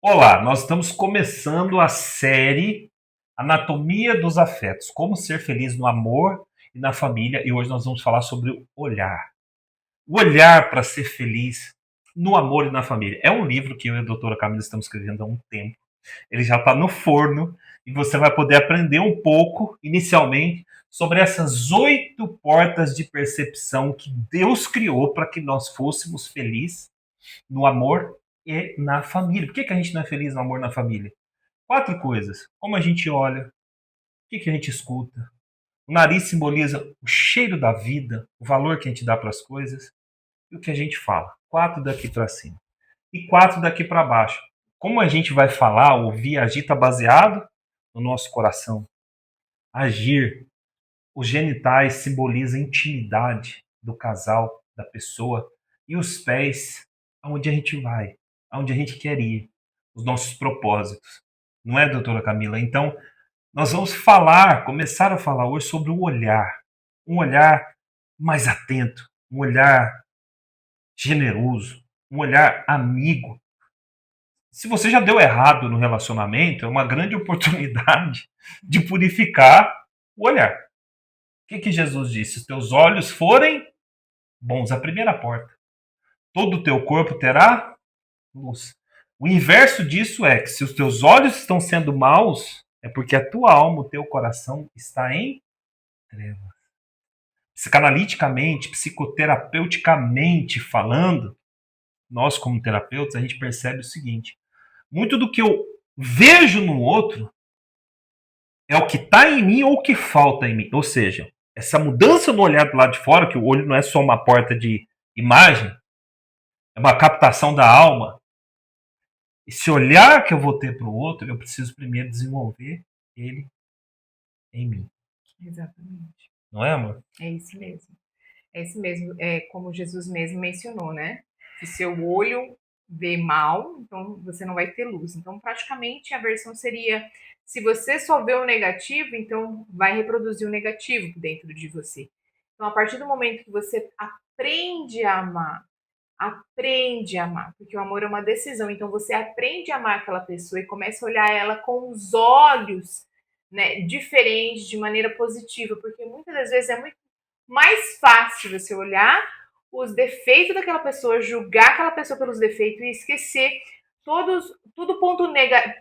Olá, nós estamos começando a série Anatomia dos Afetos, como ser feliz no amor e na família, e hoje nós vamos falar sobre o olhar. O olhar para ser feliz no amor e na família. É um livro que eu e a doutora Camila estamos escrevendo há um tempo. Ele já está no forno e você vai poder aprender um pouco, inicialmente, sobre essas 8 portas de percepção que Deus criou para que nós fôssemos felizes no amor e na família. Por que a gente não é feliz no amor e na família? 4 coisas. Como a gente olha, o que a gente escuta. O nariz simboliza o cheiro da vida, o valor que a gente dá para as coisas e o que a gente fala. 4 daqui para cima. E 4 daqui para baixo. Como a gente vai falar, ouvir, agir, está baseado no nosso coração. Agir. Os genitais simbolizam a intimidade do casal, da pessoa. E os pés, aonde a gente vai, aonde a gente quer ir. Os nossos propósitos. Não é, doutora Camila? Então, nós vamos começar a falar hoje sobre o olhar. Um olhar mais atento, um olhar generoso, um olhar amigo. Se você já deu errado no relacionamento, é uma grande oportunidade de purificar o olhar. O que Jesus disse? Se os teus olhos forem bons, a primeira porta. Todo o teu corpo terá luz. O inverso disso é que se os teus olhos estão sendo maus, é porque a tua alma, o teu coração está em trevas. Psicanaliticamente, psicoterapeuticamente falando, nós como terapeutas, a gente percebe o seguinte: muito do que eu vejo no outro é o que está em mim ou o que falta em mim. Ou seja, essa mudança no olhar do lado de fora, que o olho não é só uma porta de imagem, é uma captação da alma. Esse olhar que eu vou ter para o outro, eu preciso primeiro desenvolver ele em mim. Exatamente. Não é, amor? É isso mesmo. É isso mesmo. É como Jesus mesmo mencionou, né? Se seu olho vê mal, então você não vai ter luz. Então, praticamente, a versão seria: se você só vê o negativo, então vai reproduzir o negativo dentro de você. Então, a partir do momento que você aprende a amar, porque o amor é uma decisão. Então, você aprende a amar aquela pessoa e começa a olhar ela com os olhos, né, diferentes, de maneira positiva, porque muitas das vezes é muito mais fácil você olhar os defeitos daquela pessoa, julgar aquela pessoa pelos defeitos e esquecer todo ponto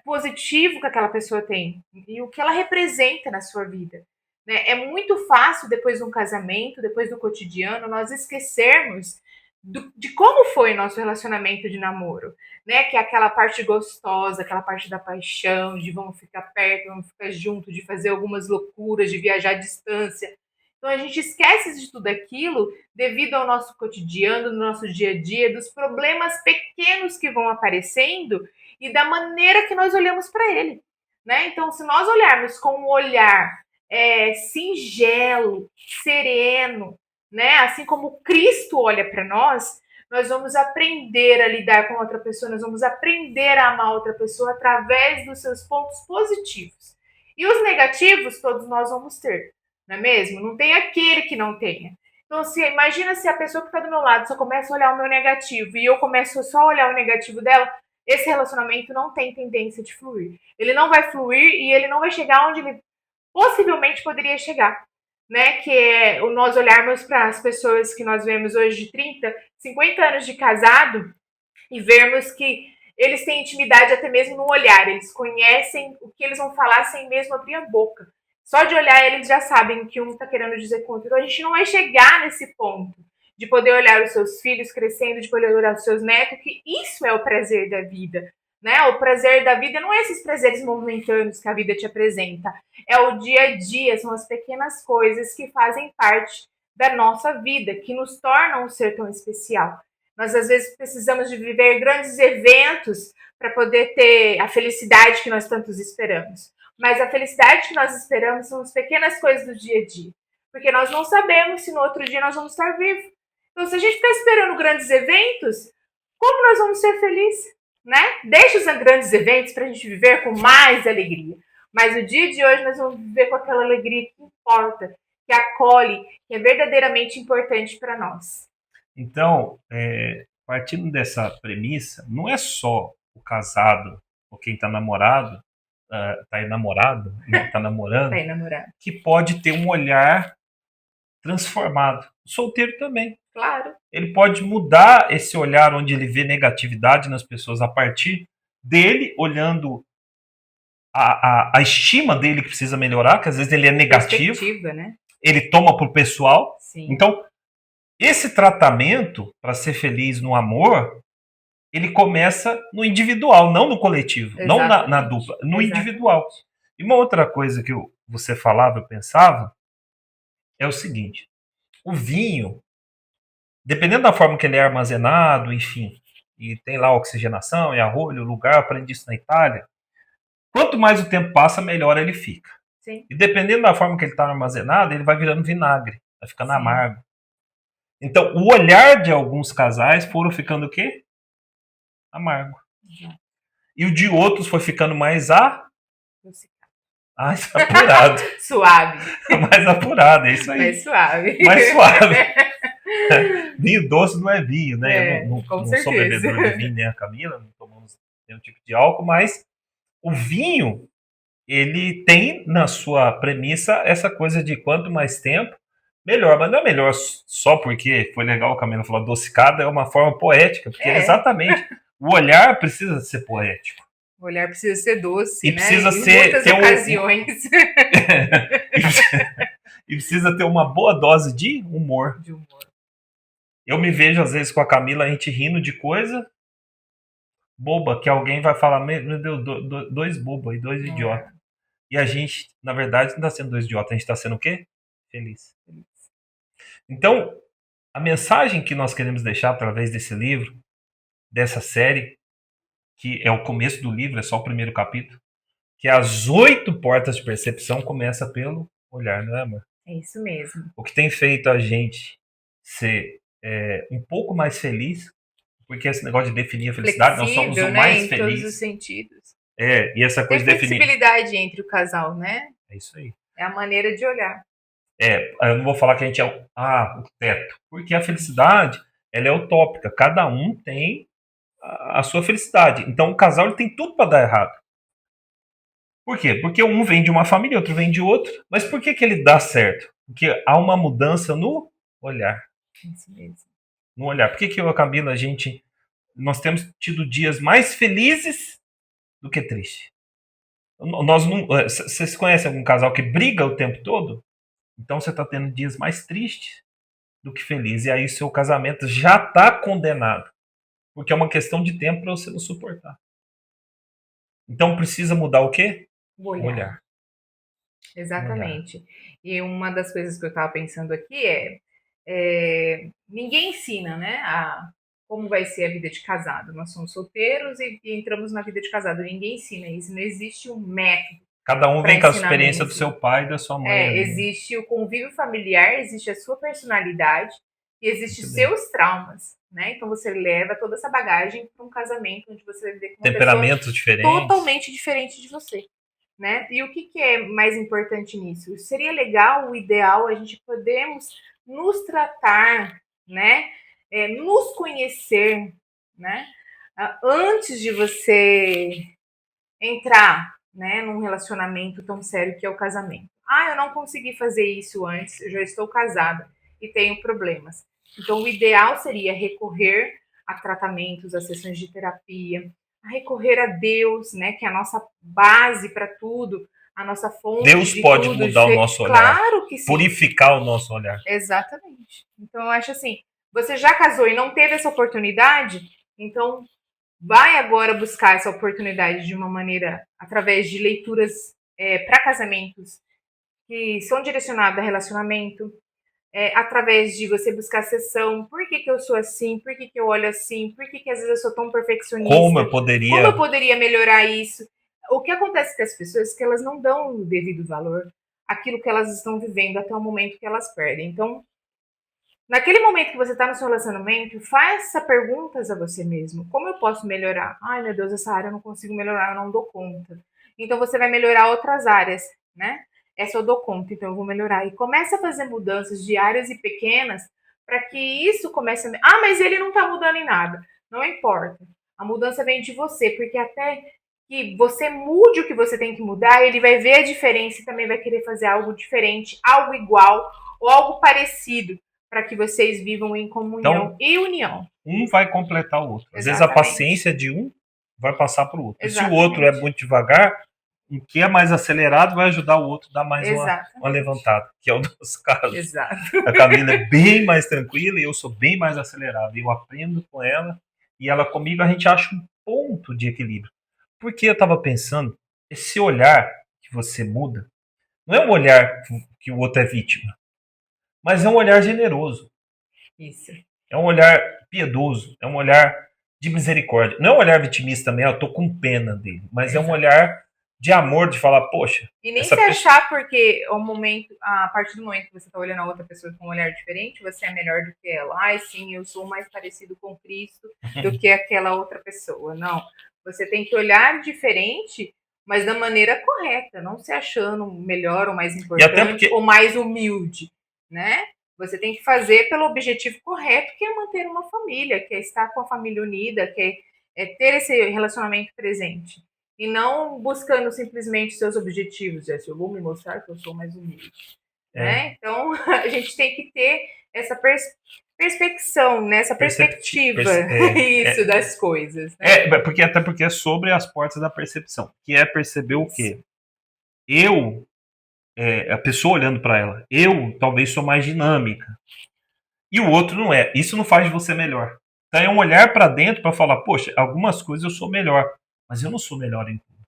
positivo que aquela pessoa tem e o que ela representa na sua vida. Né? É muito fácil, depois de um casamento, depois do cotidiano, nós esquecermos de como foi o nosso relacionamento de namoro, né? Que é aquela parte gostosa, aquela parte da paixão, de vamos ficar perto, vamos ficar junto, de fazer algumas loucuras, de viajar à distância. Então a gente esquece de tudo aquilo devido ao nosso cotidiano, no nosso dia a dia, dos problemas pequenos que vão aparecendo e da maneira que nós olhamos para ele. Né? Então, se nós olharmos com um olhar singelo, sereno, né? Assim como Cristo olha para nós, nós vamos aprender a lidar com outra pessoa, nós vamos aprender a amar outra pessoa através dos seus pontos positivos. E os negativos, todos nós vamos ter, não é mesmo? Não tem aquele que não tenha. Então, imagina se a pessoa que está do meu lado só começa a olhar o meu negativo e eu começo só a olhar o negativo dela, esse relacionamento não tem tendência de fluir. Ele não vai fluir e ele não vai chegar onde ele possivelmente poderia chegar. Né, que é o nós olharmos para as pessoas que nós vemos hoje de 30, 50 anos de casado e vermos que eles têm intimidade até mesmo no olhar, eles conhecem o que eles vão falar sem mesmo abrir a boca. Só de olhar eles já sabem o que um está querendo dizer com o outro. Então a gente não vai chegar nesse ponto de poder olhar os seus filhos crescendo, de poder olhar os seus netos, que isso é o prazer da vida. Né? O prazer da vida não é esses prazeres momentâneos que a vida te apresenta, é o dia a dia, são as pequenas coisas que fazem parte da nossa vida, que nos tornam um ser tão especial. Nós, às vezes, precisamos de viver grandes eventos para poder ter a felicidade que nós tantos esperamos. Mas a felicidade que nós esperamos são as pequenas coisas do dia a dia. Porque nós não sabemos se no outro dia nós vamos estar vivos. Então, se a gente ficar esperando grandes eventos, como nós vamos ser felizes? Né? Deixa os grandes eventos para a gente viver com mais alegria. Mas o dia de hoje nós vamos viver com aquela alegria que importa, que acolhe, que é verdadeiramente importante para nós. Então, partindo dessa premissa, não é só o casado ou quem está namorado, tá enamorado, né, tá namorando, Tá enamorado. que pode ter um olhar transformado. O solteiro também. Claro. Ele pode mudar esse olhar onde ele vê negatividade nas pessoas a partir dele, olhando a estima dele que precisa melhorar, que às vezes ele é negativo, né? ele toma pro pessoal. Sim. Então, esse tratamento para ser feliz no amor, ele começa no individual, não no coletivo, não na dupla, no individual. E uma outra coisa que você falava, eu pensava, é o seguinte: o vinho, dependendo da forma que ele é armazenado, enfim, e tem lá oxigenação, e arrolho, lugar, eu aprendi isso na Itália. Quanto mais o tempo passa, melhor ele fica. Sim. E dependendo da forma que ele está armazenado, ele vai virando vinagre, vai ficando amargo. Então, o olhar de alguns casais foram ficando o quê? Amargo. E o de outros foi ficando mais apurado. Suave. Mais apurado, é isso aí. Mais suave. Mais suave. Vinho doce não é vinho, né? Eu não sou certeza. bebedor de vinho, nem a Camila, não tomamos nenhum tipo de álcool, mas o vinho, ele tem na sua premissa essa coisa de quanto mais tempo, melhor. Mas não é melhor só porque foi legal, a Camila falou, adocicada é uma forma poética, porque exatamente o olhar precisa ser poético. O olhar precisa ser doce, e né? Precisa em ser, muitas ocasiões. E precisa ter uma boa dose de humor. Eu me vejo, às vezes, com a Camila, a gente rindo de coisa boba, que alguém vai falar, meu Deus, dois bobos aí, dois idiotas. E a gente, na verdade, não está sendo dois idiotas, a gente está sendo o quê? Feliz. Então, a mensagem que nós queremos deixar através desse livro, dessa série, que é o começo do livro, é só o primeiro capítulo, que é as 8 portas de percepção, começa pelo olhar, não é, amor? É isso mesmo. O que tem feito a gente ser um pouco mais feliz, porque esse negócio de definir a felicidade, nós somos o mais feliz. Em todos os sentidos. E essa coisa de definir. Tem flexibilidade entre o casal, né? É isso aí. É a maneira de olhar. Eu não vou falar que a gente é o teto, porque a felicidade, ela é utópica. Cada um tem a sua felicidade. Então o casal ele tem tudo para dar errado. Por quê? Porque um vem de uma família, outro vem de outro. Mas por que ele dá certo? Porque há uma mudança no olhar. Isso mesmo. No olhar. Por que eu e a Camila, nós temos tido dias mais felizes do que tristes? Vocês conhecem algum casal que briga o tempo todo? Então você está tendo dias mais tristes do que felizes. E aí seu casamento já está condenado. Porque é uma questão de tempo para você não suportar. Então precisa mudar o quê? O olhar. Exatamente. Olhar. E uma das coisas que eu estava pensando aqui ninguém ensina, né, como vai ser a vida de casado. Nós somos solteiros e entramos na vida de casado. Ninguém ensina isso. Não existe um método. Cada um vem com a experiência do seu pai e da sua mãe. Existe o convívio familiar, existe a sua personalidade e existe os seus traumas, né? Então você leva toda essa bagagem para um casamento onde você vai viver com uma temperamentos diferentes, totalmente diferente de você, né? E o que é mais importante nisso? Seria legal, o ideal, a gente podermos nos tratar, né? Nos conhecer, né? Antes de você entrar, né, num relacionamento tão sério que é o casamento. Eu não consegui fazer isso antes, eu já estou casada e tenho problemas. Então, o ideal seria recorrer a tratamentos, a sessões de terapia, a recorrer a Deus, né, que é a nossa base para tudo, a nossa fonte. Deus de pode tudo, mudar o nosso olhar. Claro que sim. Purificar o nosso olhar. Exatamente. Então, eu acho assim, você já casou e não teve essa oportunidade, então vai agora buscar essa oportunidade de uma maneira, através de leituras para casamentos que são direcionadas a relacionamento, através de você buscar sessão, por que eu sou assim, por que eu olho assim, por que às vezes eu sou tão perfeccionista, como eu poderia melhorar isso. O que acontece com as pessoas é que elas não dão o devido valor àquilo que elas estão vivendo até o momento que elas perdem. Então, naquele momento que você está no seu relacionamento, faça perguntas a você mesmo. Como eu posso melhorar? Ai, meu Deus, essa área eu não consigo melhorar, eu não dou conta. Então, você vai melhorar outras áreas, né? Essa eu dou conta, então eu vou melhorar. E começa a fazer mudanças diárias e pequenas para que isso comece a... mas ele não está mudando em nada. Não importa. A mudança vem de você, porque até que você mude o que você tem que mudar, ele vai ver a diferença e também vai querer fazer algo diferente, algo igual ou algo parecido, para que vocês vivam em comunhão e união. Um vai completar o outro. Às vezes a Exatamente. paciência de um vai passar para o outro. E se o Exatamente. outro é muito devagar, o que é mais acelerado vai ajudar o outro a dar mais uma levantada, que é o nosso caso. Exato. A Camila é bem mais tranquila e eu sou bem mais acelerado. Eu aprendo com ela e ela comigo, a gente acha um ponto de equilíbrio. Porque eu estava pensando, esse olhar que você muda, não é um olhar que o outro é vítima, mas é um olhar generoso. Isso. É um olhar piedoso, é um olhar de misericórdia. Não é um olhar vitimista também, eu tô com pena dele, mas é um olhar de amor, de falar, poxa. E nem se achar porque a partir do momento que você está olhando a outra pessoa com um olhar diferente, você é melhor do que ela. Ai, sim, eu sou mais parecido com Cristo do que aquela outra pessoa. Não. Você tem que olhar diferente, mas da maneira correta, não se achando melhor ou mais importante ou mais humilde, né? Você tem que fazer pelo objetivo correto, que é manter uma família, que é estar com a família unida, que é ter esse relacionamento presente. E não buscando simplesmente seus objetivos. Eu vou me mostrar que eu sou mais humilde. Né? Então, a gente tem que ter essa perspecção, né? Essa perspectiva das coisas. Né? Até porque é sobre as portas da percepção, que é perceber o quê? A pessoa olhando para ela, eu talvez sou mais dinâmica e o outro não é. Isso não faz de você melhor. Então é um olhar para dentro para falar, poxa, algumas coisas eu sou melhor, mas eu não sou melhor em tudo.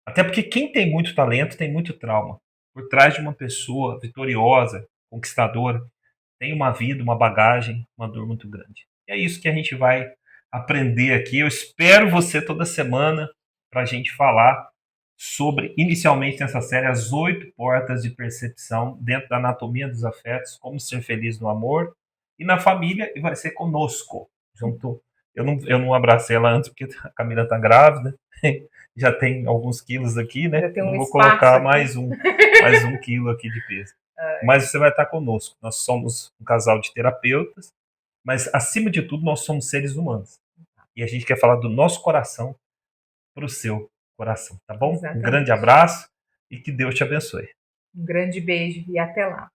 Até porque quem tem muito talento tem muito trauma. Por trás de uma pessoa vitoriosa, conquistadora, tem uma vida, uma bagagem, uma dor muito grande. E é isso que a gente vai aprender aqui. Eu espero você toda semana para a gente falar sobre, inicialmente nessa série, as 8 portas de percepção dentro da anatomia dos afetos, como ser feliz no amor e na família, e vai ser conosco. Junto. Eu não abracei ela antes porque a Camila está grávida, já tem alguns quilos aqui, né? Não vou colocar mais um quilo aqui de peso. Mas você vai estar conosco. Nós somos um casal de terapeutas, mas acima de tudo nós somos seres humanos. E a gente quer falar do nosso coração para o seu coração, tá bom? Exatamente. Um grande abraço e que Deus te abençoe. Um grande beijo e até lá.